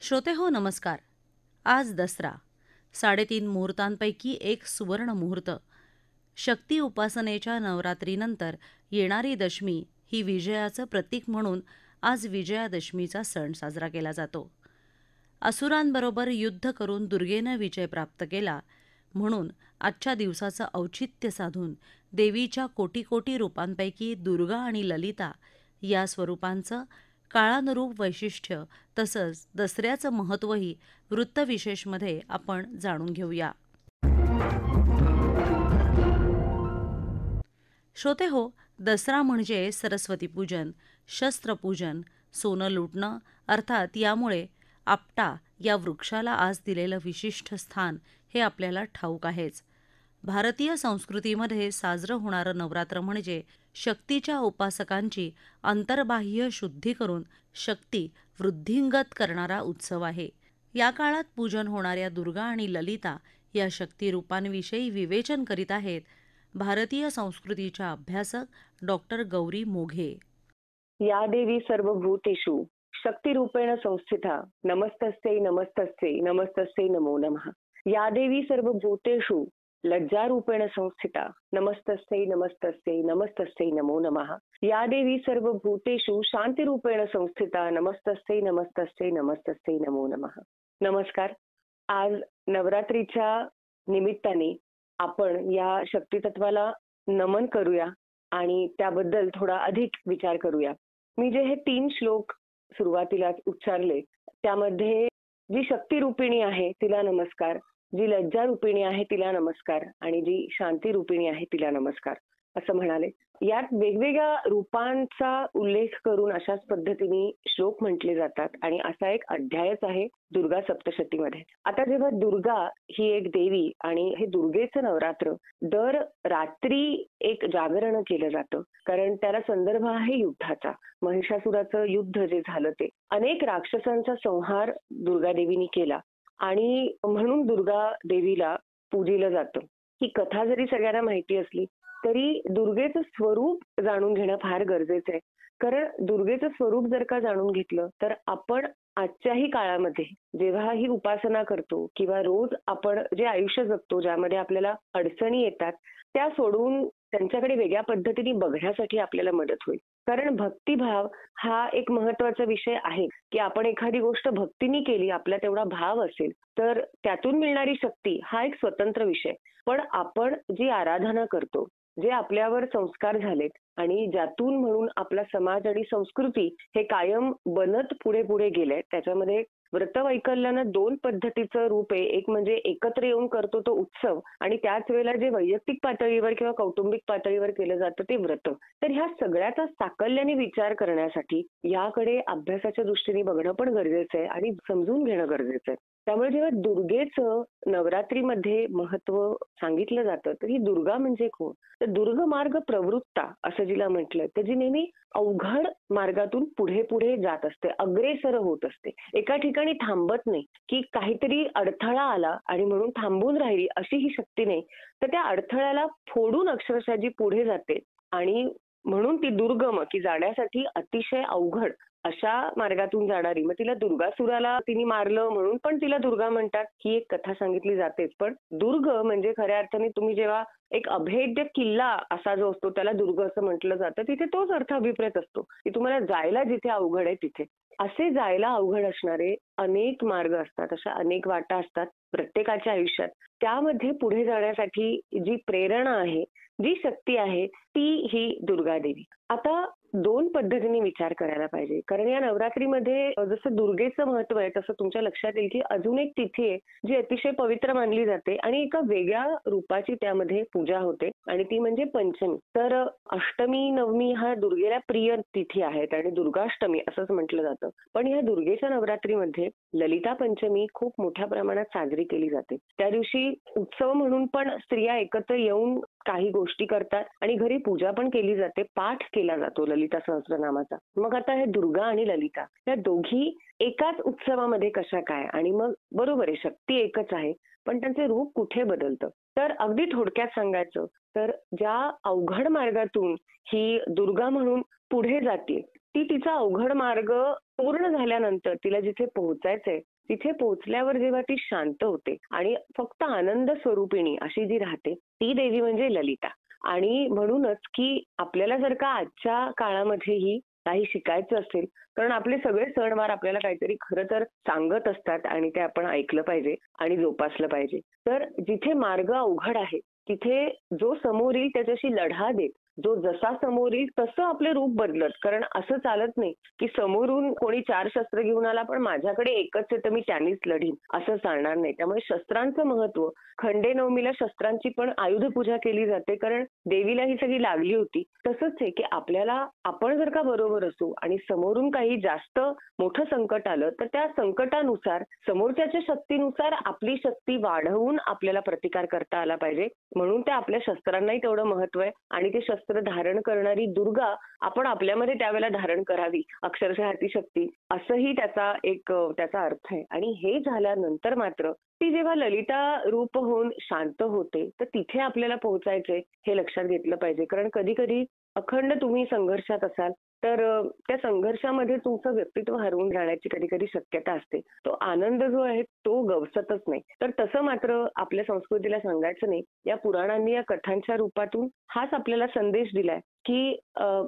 श्रोते हो नमस्कार. आज दसरा. 3.5 मुहूर्तांपैकी एक सुवर्ण मुहूर्त. शक्ती उपासनेच्या नवरात्रीनंतर येणारी दशमी ही विजयाचं प्रतीक म्हणून आज विजयादशमीचा सण साजरा केला जातो. असुरांबरोबर युद्ध करून दुर्गेनं विजय प्राप्त केला म्हणून आजच्या दिवसाचं औचित्य साधून देवीच्या कोटी कोटी रूपांपैकी दुर्गा आणि ललिता या स्वरूपांचं काळानुरूप वैशिष्ट्य तसंच दसऱ्याचं महत्त्वही वृत्तविशेषमध्ये आपण जाणून घेऊया. श्रोते हो, दसरा म्हणजे सरस्वती पूजन, शस्त्रपूजन, सोनं लुटणं अर्थात यामुळे आपटा या वृक्षाला आज दिलेलं विशिष्ट स्थान हे आपल्याला ठाऊक आहेच. भारतीय संस्कृतीमध्ये साजरं होणारं नवरात्र म्हणजे शक्तीच्या उपासकांची अंतर्बाह्य शुद्धी करून शक्ती वृद्धिंगत करणारा उत्सव आहे. या काळात पूजन होणाऱ्या दुर्गा आणि ललिता या शक्तिरूपांविषयी विवेचन करीत आहेत भारतीय संस्कृतीच्या अभ्यासक डॉक्टर गौरी मोघे. या देवी सर्वभूतेषु शक्तिरूपेण संस्थिता नमस्तस्यै नमस्तस्यै नमस्तस्यै नमो नमः. या देवी सर्वभूतेषु लज्जारूपेण संस्थिता नमस्तस्यै नमस्तस्यै नमस्तस्यै नमो नमः. या देवी सर्वभूतेषु शांतिरूपेण संस्थिता नमस्तस्यै नमस्तस्यै नमस्तस्यै नमो नमः. नमस्कार. आज नवरात्रीच्या निमित्ताने आपण या शक्तितत्वाला नमन करूया आणि त्याबद्दल थोडा अधिक विचार करूया. मी जे हे 3 श्लोक सुरुवातीला उच्चारले त्यामध्ये जी शक्तिरूपिणी आहे तिला नमस्कार, जी लज्जा रूपिणी आहे तिला नमस्कार आणि जी शांती रूपिणी आहे तिला नमस्कार असं म्हणाले. यात वेगवेगळ्या रूपांचा उल्लेख करून अशाच पद्धतीने श्लोक म्हटले जातात आणि असा एक अध्यायच आहे दुर्गा सप्तशतीमध्ये. आता जेव्हा दुर्गा ही एक देवी आणि हे दुर्गेचं नवरात्र दर रात्री एक जागरण केलं जातं कारण त्याला संदर्भ आहे युद्धाचा. महिषासुराचं युद्ध जे झालं ते अनेक राक्षसांचा संहार दुर्गा देवीने केला आणि म्हणून दुर्गा देवीला पूजिलं जातं. ही कथा जरी सगळ्यांना माहिती असली तरी दुर्गेचं स्वरूप जाणून घेणं फार गरजेचं आहे. कारण दुर्गेचं स्वरूप जर का जाणून घेतलं तर आपण आजच्याही काळामध्ये जेव्हा ही उपासना करतो किंवा रोज आपण जे आयुष्य जगतो ज्यामध्ये आपल्याला अडचणी येतात त्या सोडून त्यांच्याकडे वेगळ्या पद्धतीने बघण्यासाठी आपल्याला मदत होईल. कारण भक्तिभाव हा एक महत्वाचा विषय आहे की आपण एखादी गोष्ट भक्तीने केली, आपला तेवढा भाव असेल तर त्यातून मिळणारी शक्ती हा एक स्वतंत्र विषय. पण आपण जी आराधना करतो, जे आपल्यावर संस्कार झालेत आणि ज्यातून म्हणून आपला समाज आणि संस्कृती हे कायम बनत पुढे पुढे गेलंय त्याच्यामध्ये व्रतवैकल्यानं 2 पद्धतीचं रूप आहे. एक म्हणजे एकत्र येऊन करतो तो उत्सव आणि त्याच वेळेला जे वैयक्तिक पातळीवर किंवा कौटुंबिक पातळीवर केलं जातं ते व्रत. तर ह्या सगळ्याचा साकल्याने विचार करण्यासाठी याकडे अभ्यासाच्या दृष्टीने बघणं पण गरजेचं आहे आणि समजून घेणं गरजेचं आहे. त्यामुळे जेव्हा दुर्गेचं नवरात्रीमध्ये महत्व सांगितलं जातं तर ही दुर्गा म्हणजे कोण? तर दुर्ग मार्ग प्रवृत्ता असं जिला म्हटलंय तर जी नेहमी अवघड मार्गातून पुढे पुढे जात असते, अग्रेसर होत असते, एका ठिकाणी थांबत नाही की काहीतरी अडथळा आला आणि म्हणून थांबून राहिली अशी ही शक्ती नाही. तर त्या अडथळ्याला फोडून अक्षरशः जी पुढे जाते आणि म्हणून ती दुर्गम की जाण्यासाठी अतिशय अवघड अशा मार्गातून जाणारी. मग तिला दुर्गासुराला तिने मारलं म्हणून पण तिला दुर्गा म्हणतात ही एक कथा सांगितली जातेच. पण दुर्ग म्हणजे खऱ्या अर्थाने तुम्ही जेव्हा एक अभेद्य किल्ला असा जो असतो त्याला दुर्ग असं म्हटलं जातं तिथे तोच अर्थ अभिप्रेत असतो की तुम्हाला जायला जिथे अवघड आहे तिथे. असे जायला अवघड असणारे अनेक मार्ग असतात, अशा अनेक वाटा असतात प्रत्येकाच्या आयुष्यात. त्यामध्ये पुढे जाण्यासाठी जी प्रेरणा आहे, जी शक्ती आहे ती ही दुर्गा देवी. आता 2 पद्धतीने विचार करायला पाहिजे कारण या नवरात्रीमध्ये जसं दुर्गेचं महत्व आहे तसं तुमच्या लक्षात येईल की अजून एक तिथी आहे जी अतिशय पवित्र मानली जाते आणि एका वेगळ्या रूपाची त्यामध्ये पूजा होते आणि ती म्हणजे पंचमी. तर अष्टमी नवमी हा दुर्गेला प्रिय तिथी आहेत आणि दुर्गाष्टमी असंच म्हटलं जातं. पण या दुर्गेच्या नवरात्रीमध्ये ललिता पंचमी खूप मोठ्या प्रमाणात साजरी केली जाते. त्या दिवशी उत्सव म्हणून पण स्त्रिया एकत्र येऊन काही गोष्टी करतात आणि घरी पूजा पण केली जाते, पाठ केला जातो ललिता सहस्रनामाचा. मग आता हे दुर्गा आणि ललिता या दोघी एकाच उत्सवामध्ये कशा काय? आणि मग बरोबर आहे शक्ती एकच आहे पण त्यांचे रूप कुठे बदलतं? तर अगदी थोडक्यात सांगायचं तर ज्या अवघड मार्गातून ही दुर्गा म्हणून पुढे जाते ती तिचा अवघड मार्ग पूर्ण झाल्यानंतर तिला जिथे पोहोचायचंय तिथे पोहोचल्यावर जेव्हा ती शांत होते आणि फक्त आनंद स्वरूपिणी अशी जी राहते ती देवी म्हणजे ललिता. आणि म्हणूनच की आपल्याला जर का आजच्या काळामध्येही काही शिकायचं असेल, कारण आपले सगळे सणवार आपल्याला काहीतरी खरं तर सांगत असतात आणि ते आपण ऐकलं पाहिजे आणि जोपासलं पाहिजे. तर जिथे मार्ग अवघड आहे तिथे जो समोर येईल त्याच्याशी लढा देत, जो जसा समोर येईल तसं आपलं रूप बदलत. कारण असं चालत नाही की समोरून कोणी 4 शस्त्र घेऊन आला पण माझ्याकडे एकच आहे तर मी त्यानीच लढीन, असं चालणार नाही. त्यामुळे शस्त्रांचं महत्त्व, खंडेनवमीला शस्त्रांची पण आयुध पूजा केली जाते कारण देवीला ही सगळी लागली होती. तसंच आहे की आपल्याला आपण जर का बरोबर असू आणि समोरून काही जास्त मोठं संकट आलं तर त्या संकटानुसार समोरच्याच्या शक्तीनुसार आपली शक्ती वाढवून आपल्याला प्रतिकार करता आला पाहिजे. म्हणून त्या आपल्या शस्त्रांनाही तेवढं महत्व आहे आणि ते शस्त्र धारण करणारी दुर्गा आपण आपल्यामध्ये त्यावेळेला धारण करावी, अक्षरशः अतिशक्ती असंही त्याचा एक त्याचा अर्थ आहे. आणि हे झाल्यानंतर मात्र ती जेव्हा ललिता रूप होऊन शांत होते तर तिथे आपल्याला पोहोचायचंय हे लक्षात घेतलं पाहिजे. कारण कधी कधी अखंड तुम्ही संघर्षात असाल तर त्या संघर्षामध्ये तुमचं व्यक्तित्व हरवून जाण्याची कधी कधी शक्यता असते. तो आनंद जो आहे तो गवसतच नाही. तर तसं मात्र आपल्या संस्कृतीला सांगायचं नाही. या पुराणांनी या कथांच्या रूपातून हाच आपल्याला संदेश दिलाय की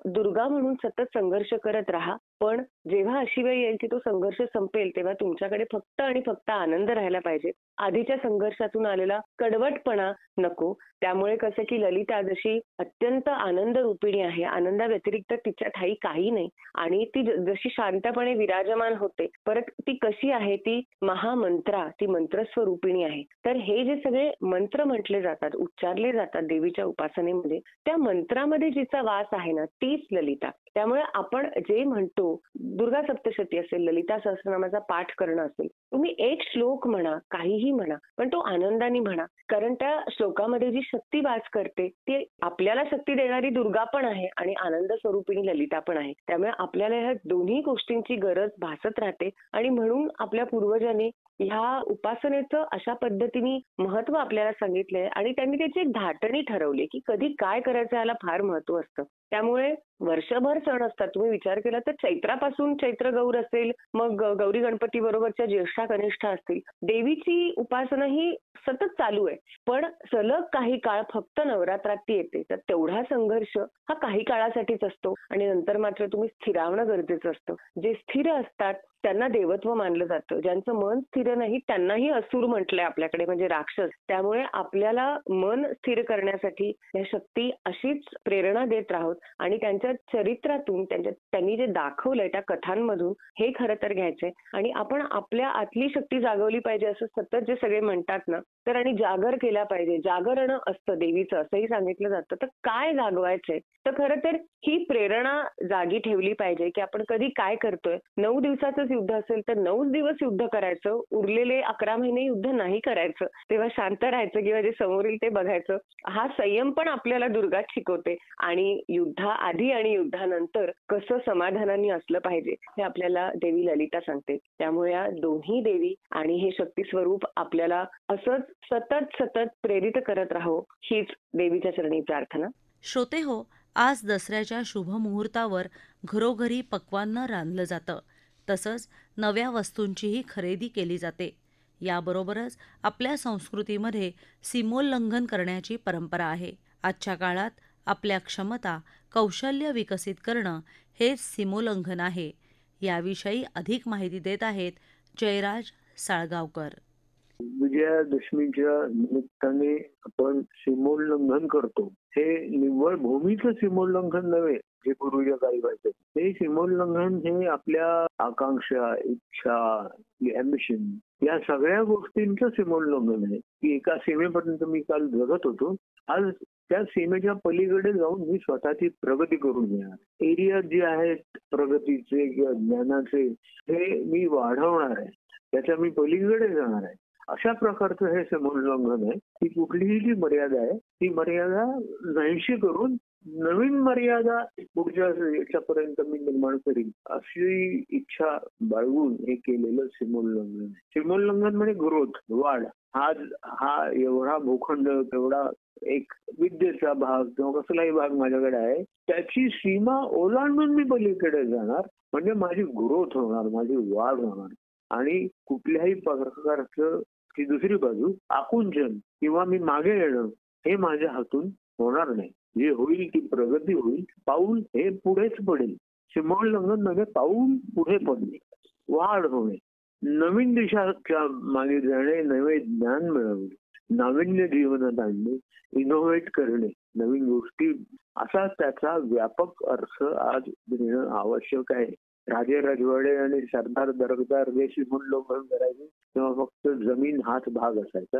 दुर्गा म्हणून सतत संघर्ष करत राहा. पण जेव्हा अशी वेळ येईल की तो संघर्ष संपेल तेव्हा तुमच्याकडे फक्त आणि फक्त आनंद राहायला पाहिजे. आधीच्या संघर्षातून आलेला कडवटपणा नको. त्यामुळे कसं की ललिता जशी अत्यंत आनंद रूपिणी आहे, आनंदाव्यतिरिक्त तिच्या ठाई काही नाही आणि ती जशी शांतपणे विराजमान होते, परत ती कशी आहे, ती महामंत्रा, ती मंत्रस्वरूपिणी आहे. तर हे जे सगळे मंत्र म्हटले जातात, उच्चारले जातात देवीच्या उपासनेमध्ये, त्या मंत्रामध्ये जिचा वास आहे ना तीच ललिता. त्यामुळे आपण जे म्हणतो, दुर्गा सप्तशती असेल, ललिता सहस्रनामाचा पाठ करणं असेल, तुम्ही एक श्लोक म्हणा, काहीही म्हणा, पण तो आनंदाने म्हणा. कारण त्या श्लोकामध्ये जी शक्ती वास करते ती आपल्याला शक्ती देणारी दुर्गा पण आहे आणि आनंद स्वरूपिणी ललिता पण आहे. त्यामुळे आपल्याला ह्या दोन्ही गोष्टींची गरज भासत राहते आणि म्हणून आपल्या पूर्वजांनी ह्या उपासनेचं अशा पद्धतीने महत्व आपल्याला सांगितलंय आणि त्यांनी त्याची एक धाटणी ठरवली की कधी काय करायचं याला फार महत्व असतं. त्यामुळे वर्षभर सण असतात. तुम्ही विचार केला तर चैत्रापासून चैत्र गौर असेल, मग गौरी गणपती बरोबरच्या ज्येष्ठा कनिष्ठा असतील, देवीची उपासना ही सतत चालू आहे. पण सलग काही काळ फक्त नवरात्रात ती येते. तर तेवढा संघर्ष हा काही काळासाठीच असतो आणि नंतर मात्र तुम्ही स्थिरावणं गरजेचं असतं. जे स्थिर असतात त्यांना देवत्व मानलं जातं. ज्यांचं मन स्थिर नाही त्यांनाही असुर म्हटलंय आपल्याकडे, म्हणजे राक्षस. त्यामुळे आपल्याला मन स्थिर करण्यासाठी या शक्ती अशीच प्रेरणा देत राहोत आणि त्यांच्या चरित्रातून त्यांनी जे दाखवलंय त्या कथांमधून हे खरं तर घ्यायचंय आणि आपण आपल्या आतली शक्ती जागवली पाहिजे असं सतत जे सगळे म्हणतात ना, तर आणि जागर केला पाहिजे. जागरण असतं देवीचं असंही सांगितलं जातं. तर काय जागवायचंय, तर खरं तर ही प्रेरणा जागी ठेवली पाहिजे की आपण कधी काय करतोय. 9 दिवसाचंच युद्ध असेल तर 9 दिवस युद्ध करायचं, उरलेले 11 महिने युद्ध नाही करायचं. तेव्हा शांत राहायचं किंवा जे समोर येईल ते बघायचं. हा संयम पण आपल्याला दुर्गाच शिकवते आणि युद्धाआधी आणि युद्धानंतर कसं समाधानाने असलं पाहिजे हे आपल्याला देवी ललिता सांगते. त्यामुळे या दोन्ही देवी आणि हे शक्ती स्वरूप आपल्याला असंच सतत सतत प्रेरित करत राहो, हीच देवीच्या चरणी प्रार्थना. श्रोते हो, आज दसऱ्याच्या शुभ मुहूर्तावर घरोघरी पक्वान्न रांधलं जातं. तसंच नव्या वस्तूंचीही खरेदी केली जाते. याबरोबरच आपल्या संस्कृतीमध्ये सीमोल्लंघन करण्याची परंपरा आहे. आजच्या काळात आपल्या क्षमता, कौशल्य विकसित करणं हेच सीमोल्लंघन आहे. याविषयी अधिक माहिती देत आहेत जयराज साळगावकर. विजयादशमीच्या निमित्ताने आपण सीमोल्लंघन करतो. हे निव्वळ भूमीचं सीमोल्लंघन नव्हे जे पूर्वीच्या काळी व्हायचं. हे सीमोल्लंघन हे आपल्या आकांक्षा, इच्छा, अॅम्बिशन या सगळ्या गोष्टींचं सीमोल्लंघन आहे. की एका सीमेपर्यंत मी काल जगत होतो, आज त्या सीमेच्या पलीकडे जाऊन मी स्वतःची प्रगती करून घेणार. एरिया जे आहेत प्रगतीचे किंवा ज्ञानाचे हे मी वाढवणार आहे, त्याच्या मी पलीकडे जाणार आहे. अशा प्रकारचं हे सीमोल्लंघन आहे की कुठलीही जी मर्यादा आहे ती मर्यादा नाहीशी करून नवीन मर्यादा पुढच्या याच्यापर्यंत मी निर्माण करीन अशी इच्छा बाळगून हे केलेलं सीमोल्लंघन. सीमोल्लंघन म्हणजे ग्रोथ, वाढ. हा एवढा भूखंड, एवढा एक विद्येचा भाग किंवा कसलाही भाग माझ्याकडे आहे, त्याची सीमा ओलांडून मी पलीकडे जाणार म्हणजे माझी ग्रोथ होणार, माझी वाढ होणार. आणि कुठल्याही प्रकारचं ती दुसरी बाजू आकुंचन किंवा मी मागे येणं हे माझ्या हातून होणार नाही. जे होईल ती प्रगती होईल. पाऊल हे पुढेच पडेल. सीमोल्लंघन म्हणजे पाऊल पुढे पडणे, वाढ होणे, नवीन दिशाच्या मागे जाणे, नवे ज्ञान मिळवणे, नाविन्य जीवनात आणणे, इनोव्हेट करणे, नवीन गोष्टी, असा त्याचा व्यापक अर्थ आज देणं आवश्यक आहे. राजे राजवाडे आणि सरदार दरकदार जे सीमोल्लंघन करायचे तेव्हा फक्त जमीन हाच भाग असायचा.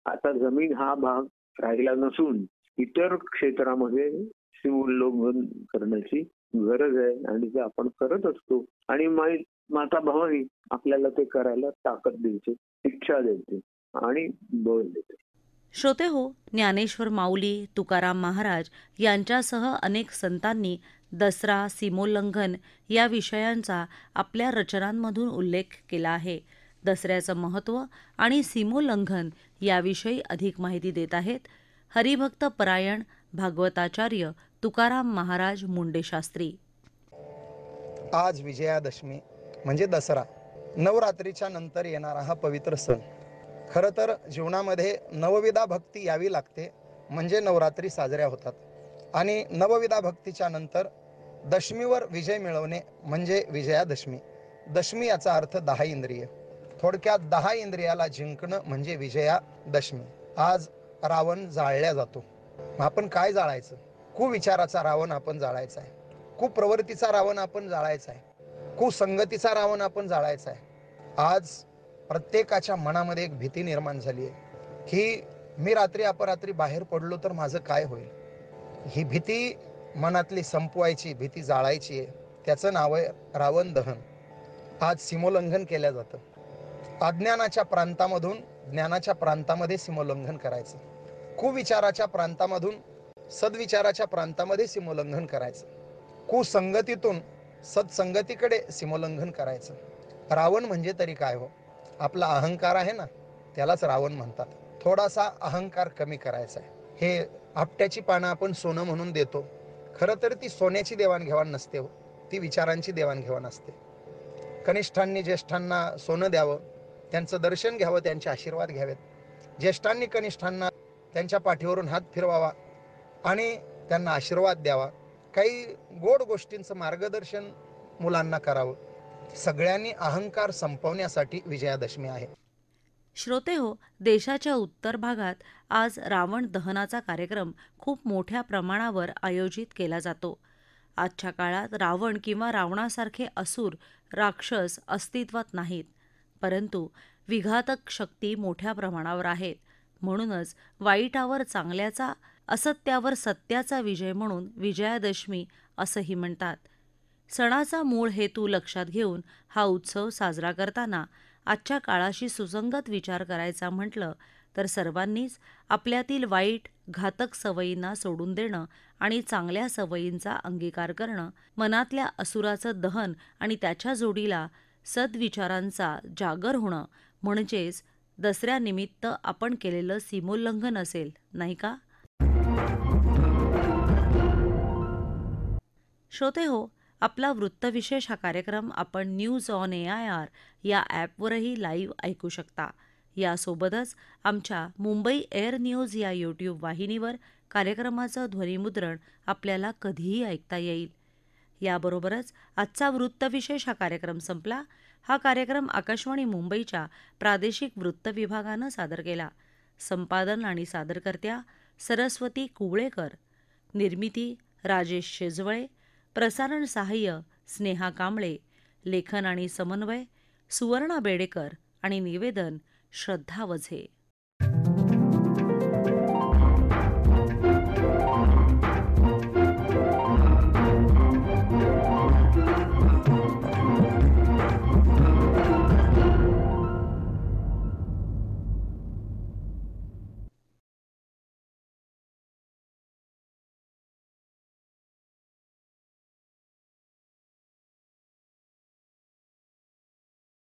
आता जमीन हा भाग राहिला नसून इतर क्षेत्रामध्ये सीमोल्लंघन करण्याची गरज आहे आणि ते आपण करत असतो. आणि माता भवानी आपल्याला ते करायला ताकद देते, इच्छा देते आणि बळ देते. श्रोते हो, ज्ञानेश्वर माऊली, तुकाराम महाराज यांच्यासह अनेक संतांनी दसरा, सीमोल्लंघन या विषयांचा आपल्या रचनांमधून उल्लेख केला आहे. दसऱ्याचं महत्त्व आणि सीमोल्लंघन याविषयी अधिक माहिती देत आहेत हरिभक्त परायण भागवताचार्य तुकाराम महाराज मुंडेशास्त्री. आज विजयादशमी म्हणजे दसरा, नवरात्रीच्या नंतर येणारा हा पवित्र सण. खरं तर जीवनामध्ये नवविधा भक्ती यावी लागते म्हणजे नवरात्री साजऱ्या होतात. आणि नवविधा भक्तीच्या नंतर दशमीवर विजय मिळवणे म्हणजे विजयादशमी. दशमी याचा अर्थ 10 इंद्रिय. थोडक्यात 10 इंद्रियाला जिंकणं म्हणजे विजयादशमी. आज रावण जाळल्या जातो. आपण काय जाळायचं? कुविचाराचा रावण आपण जाळायचा आहे, कुप्रवृत्तीचा रावण आपण जाळायचा आहे, कुसंगतीचा रावण आपण जाळायचा आहे. आज प्रत्येकाच्या मनामध्ये एक भीती निर्माण झाली आहे की मी रात्री अपरात्री बाहेर पडलो तर माझं काय होईल. ही भीती मनातली संपवायची, भीती जाळायची आहे. त्याचं नाव आहे रावण दहन. आज सीमोल्लंघन केलं जातं. अज्ञानाच्या प्रांतामधून ज्ञानाच्या प्रांतामध्ये सीमोल्लंघन करायचं. कुविचाराच्या प्रांतामधून सद्विचाराच्या प्रांतामध्ये सीमोल्लंघन करायचं. कुसंगतीतून सत्संगतीकडे सीमोल्लंघन करायचं. रावण म्हणजे तरी काय हो? आपला अहंकार आहे ना, त्यालाच रावण म्हणतात. थोडासा अहंकार कमी करायचा आहे. हे आपट्याची पानं आपण सोनं म्हणून देतो, खरं तर ती सोन्याची देवाणघेवाण नसते हो, ती विचारांची देवाणघेवाण असते. कनिष्ठांनी ज्येष्ठांना सोनं द्यावं, त्यांचं दर्शन घ्यावं, त्यांचे आशीर्वाद घ्यावेत. ज्येष्ठांनी कनिष्ठांना त्यांच्या पाठीवरून हात फिरवावा आणि त्यांना आशीर्वाद द्यावा. काही गोड गोष्टींचं मार्गदर्शन मुलांना करावं. सगळ्यांनी अहंकार संपवण्यासाठी विजयादशमी आहे. श्रोते हो, देशाच्या उत्तर भागात आज रावण दहनाचा कार्यक्रम खूप मोठ्या प्रमाणावर आयोजित केला जातो. आजच्या काळात रावण किंवा रावणासारखे असुर, राक्षस अस्तित्वात नाहीत, परंतु विघातक शक्ती मोठ्या प्रमाणावर आहेत. म्हणूनच वाईटावर चांगल्याचा, असत्यावर सत्याचा विजय म्हणून विजयादशमी असंही म्हणतात. सणाचा मूळ हेतू लक्षात घेऊन हा उत्सव साजरा करताना आजच्या काळाशी सुसंगत विचार करायचा म्हटलं तर सर्वांनीच आपल्यातील वाईट, घातक सवयींना सोडून देणं आणि चांगल्या सवयींचा अंगीकार करणं, मनातल्या असुराचं दहन आणि त्याच्या जोडीला सद्विचारांचा जागर होणं म्हणजेच दसऱ्यानिमित्त आपण केलेलं सीमोल्लंघन असेल, नाही का? श्रोते हो, आपला वृत्तविशेष हा कार्यक्रम आपण न्यूज ऑन AIR या ॲपवरही लाईव्ह ऐकू शकता. यासोबतच आमच्या मुंबई एअर न्यूज या यूट्यूब वाहिनीवर कार्यक्रमाचं ध्वनिमुद्रण आपल्याला कधीही ऐकता येईल. याबरोबरच आजचा वृत्तविशेष हा कार्यक्रम संपला. हा कार्यक्रम आकाशवाणी मुंबईच्या प्रादेशिक वृत्त विभागानं सादर केला. संपादन आणि सादरकर्त्या सरस्वती कुवळेकर, निर्मिती राजेश शेजवळे, प्रसारण सहाय्य स्नेहा कांबळे, लेखन आणि समन्वय सुवर्णा बेडेकर आणि निवेदन श्रद्धा वझे.